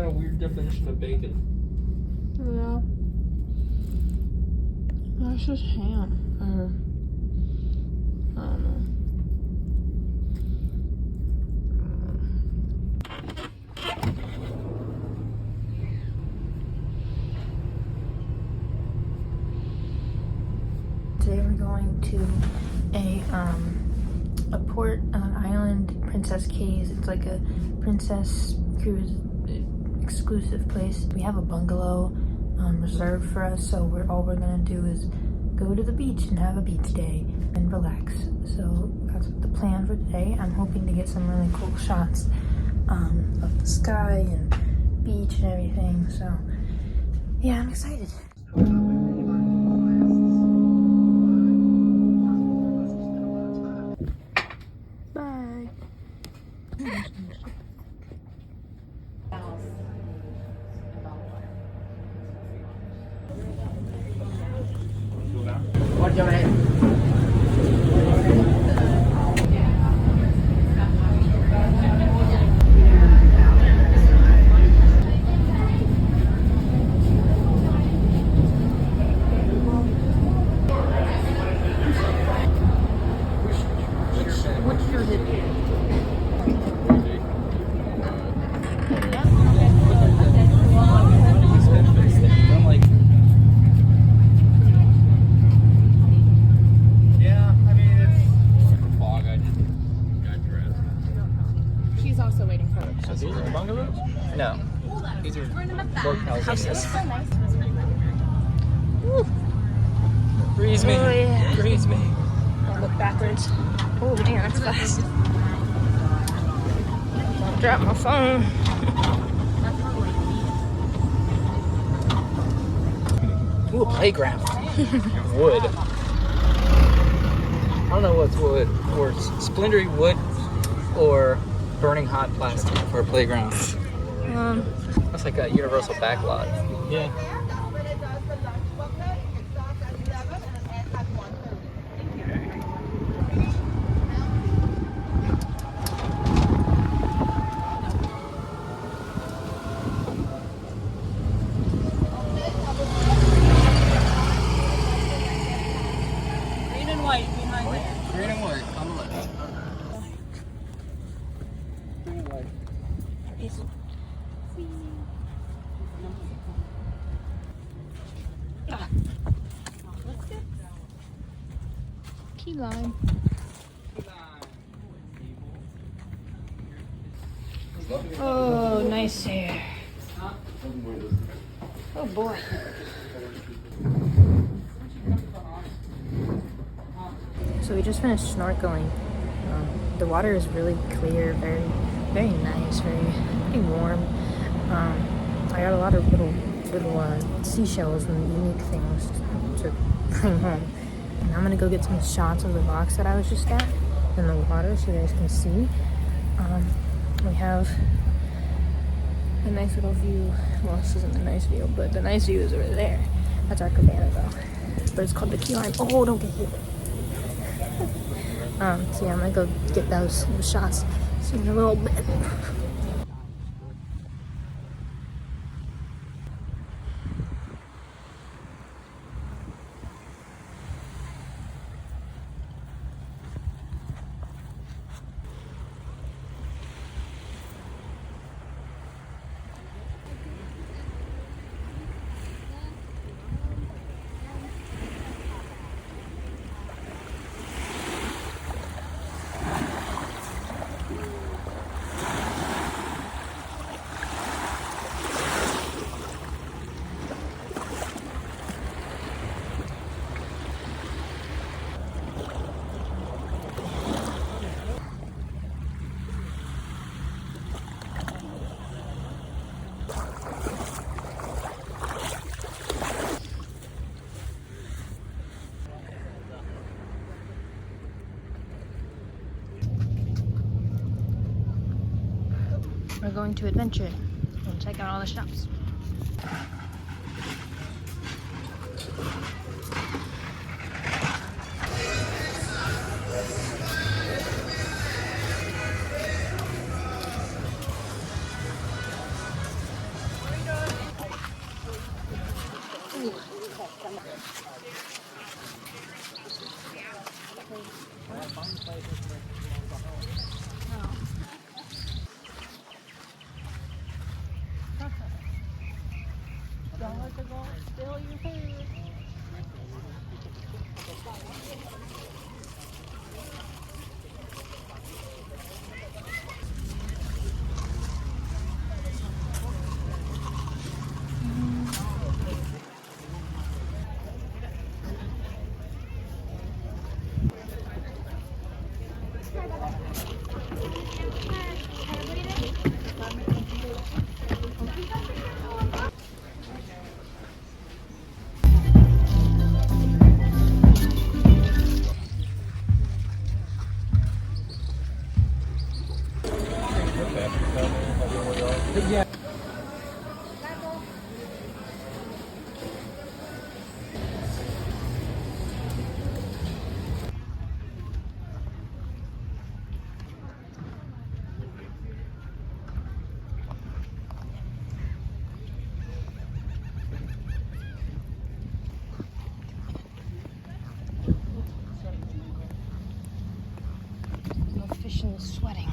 a weird definition of bacon. Yeah. That's just ham. I don't know. Today we're going to a port island, Princess Cays. It's like a princess cruise exclusive place. We have a bungalow reserved for us, so all we're gonna do is go to the beach and have a beach day and relax. So that's the plan for today. I'm hoping to get some really cool shots of the sky and beach and everything. So yeah, I'm excited. Bye. What's your name? What's your hip? She's also waiting for So these are the bungalows? No. These are houses. Freeze me. Oh, yeah. Freeze me. I'll look backwards. Oh man, that's fast. Don't drop my phone. Ooh, a playground. Wood. I don't know what's wood, or splintery wood, or burning hot plastic for a playground. That's like a universal backlot. Yeah. green and white behind there. Green and white on the left. Green and white. Key lime. Oh, nice hair. Oh boy. So we just finished snorkeling. The water is really clear, very, very nice, very warm. I got a lot of little seashells and unique things to bring home. And I'm gonna go get some shots of the box that I was just at in the water so you guys can see. We have a nice little view. Well, this isn't a nice view, but the nice view is over there. That's our cabana though. But it's called the Key Lime. Oh, don't get hit. So yeah, I'm gonna go get those shots. See you in a little bit. We're going to Adventure and check out all the shops. No fish in the sweating.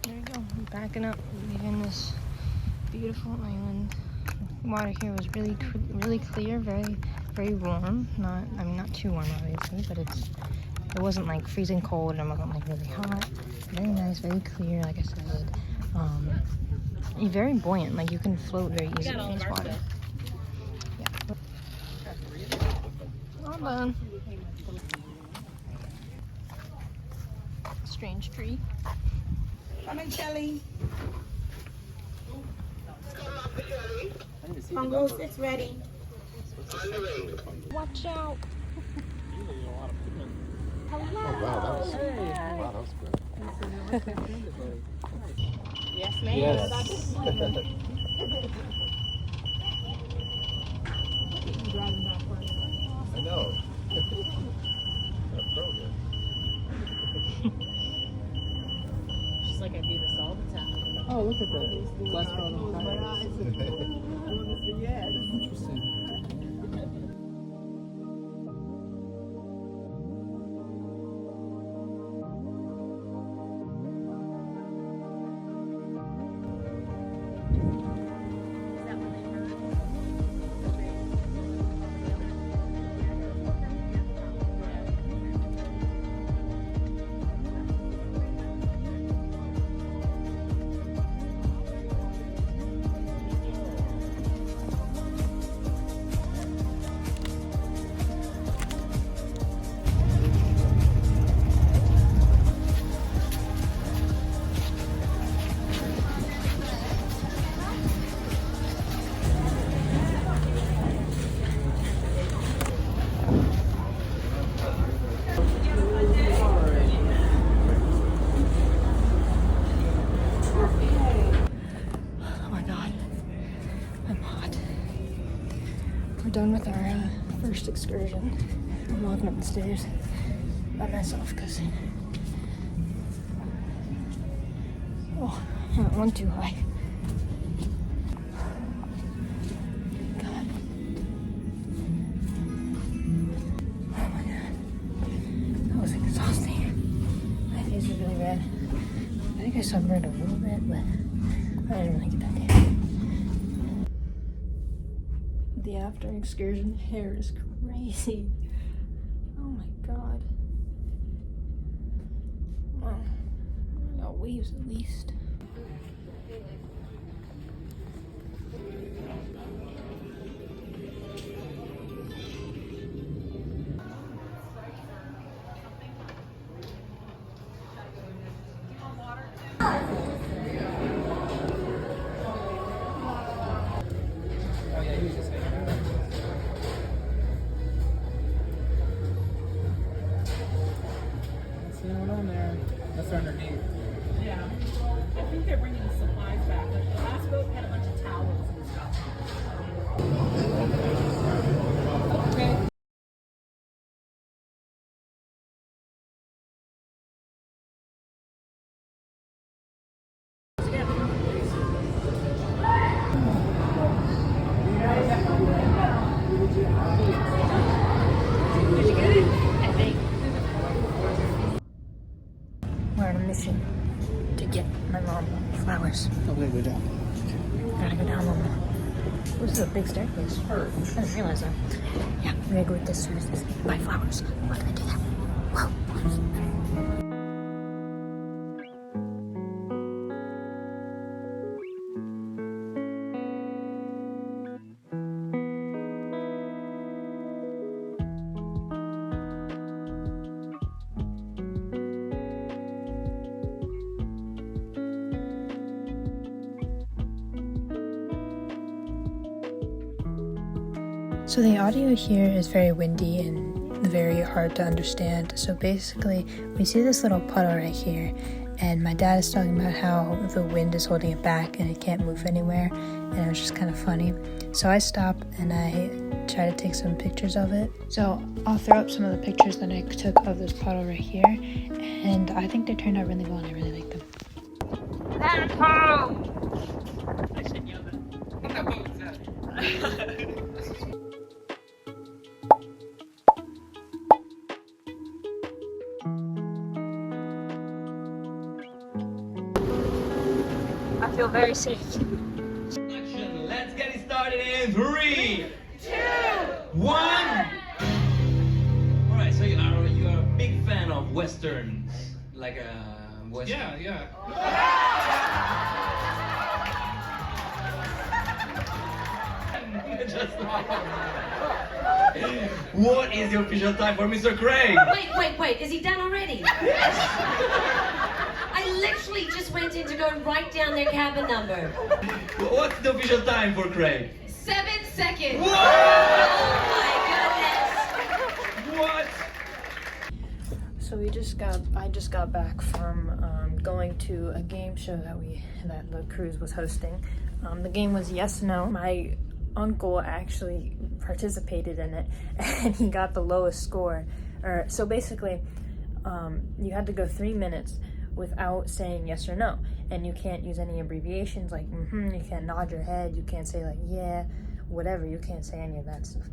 There you go. I'm backing up, leaving this beautiful island. The water here was really clear, very warm. Not too warm obviously, but it wasn't like freezing cold and it wasn't like really hot. Very nice, very clear, like I said. Very buoyant, like you can float very easily in this water. Yeah. All done. Strange tree. Come in, Kelly. I didn't see Pongo, it's ready. Watch out. Wow, that was good. Yes, ma'am. Yes. I know. She's like, I do this all the time. Oh, look at that. Glass bottle. Interesting. Oh my god, I'm hot. We're done with our first excursion. I'm walking up the stairs by myself because I went one too high. God. Oh my god. That was exhausting. My face is really red. I think I sunburned a little bit, but I didn't really get that damn. The after excursion hair is crazy. Oh my god. Wow. I got waves at least. See what on there? That's underneath. Yeah. I think they're bringing supplies back. Like the last boat had a bunch of towels and stuff. Okay. Did you get it? I think. go down. Gotta go down one. This is a big staircase. I didn't realize that. Yeah, I'm gonna go with this soon as this. Buy flowers. We're gonna do that. Whoa. So the audio here is very windy and very hard to understand. So basically, we see this little puddle right here, and my dad is talking about how the wind is holding it back and it can't move anywhere, and it was just kind of funny. So I stop and I try to take some pictures of it. So I'll throw up some of the pictures that I took of this puddle right here, and I think they turned out really well and I really like them. I feel very safe. Let's get it started in 3, 2, 1. Alright, so you are a big fan of westerns, like a western. Yeah. What is the official time for Mr. Craig? Wait, is he done already? I literally just went in to go and write down their cabin number. What's the official time for Craig? 7 seconds. What? Oh my What? So I just got back from going to a game show that the cruise was hosting. The game was Yes No. My uncle actually participated in it, and he got the lowest score. So basically, you had to go 3 minutes without saying yes or no, and you can't use any abbreviations like you can't nod your head, you can't say like yeah, whatever, you can't say any of that stuff.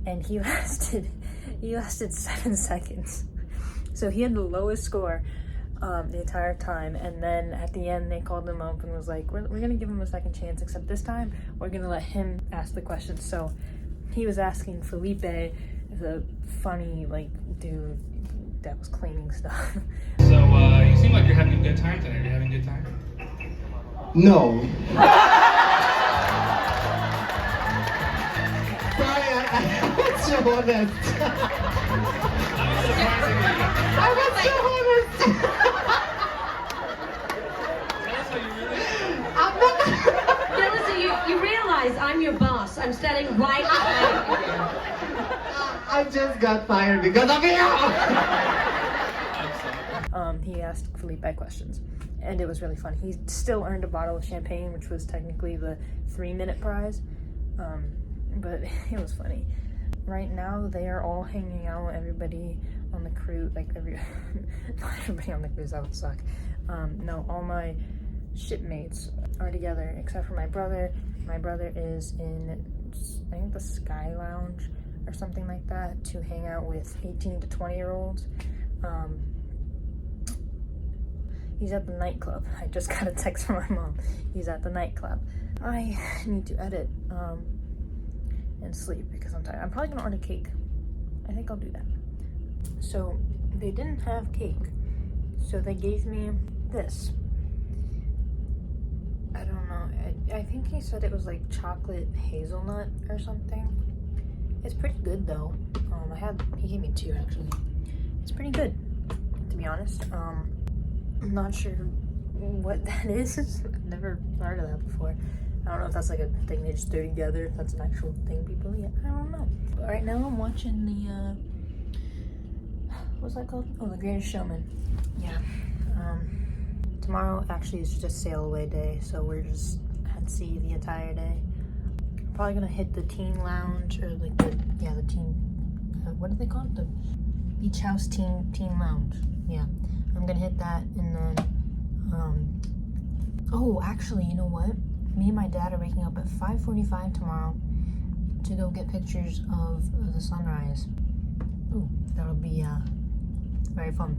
And he lasted 7 seconds. So he had the lowest score the entire time, and then at the end they called him up and was like, we're gonna give him a second chance, except this time we're gonna let him ask the questions. So he was asking Felipe, the funny like dude that was cleaning stuff. So you seem like you're having a good time tonight. Are you having a good time? No. Sorry, I was so honest. I was so honest. I'm not. Melissa, you realize I'm your boss. I'm standing right behind you. I just got fired because of you. He asked Felipe questions, and it was really fun. He still earned a bottle of champagne, which was technically the 3-minute prize, but it was funny. Right now, they are all hanging out. Everybody on the cruise, not everybody on the cruise, that would suck. No, all my shipmates are together, except for my brother. My brother is in, I think, the Sky Lounge or something like that, to hang out with 18 to 20-year-olds. He's at the nightclub. I just got a text from my mom. He's at the nightclub. I need to edit and sleep because I'm tired. I'm probably gonna order cake. I think I'll do that. So they didn't have cake, so they gave me this. I don't know. I think he said it was like chocolate hazelnut or something. It's pretty good though. He gave me 2 actually. It's pretty good, to be honest. I'm not sure what that is. I've never heard of that before. I don't know if that's like a thing they just threw together, if that's an actual thing people eat. I don't know. But right now I'm watching the, what's that called? Oh, The Greatest Showman. Yeah. Tomorrow actually is just sail away day, so we're just at sea the entire day. Probably gonna hit the teen lounge, or like the teen, what do they call it? The beach house teen lounge. Yeah. I'm gonna hit that, and then, oh, actually, you know what? Me and my dad are waking up at 5:45 tomorrow to go get pictures of the sunrise. Ooh, that'll be, very fun.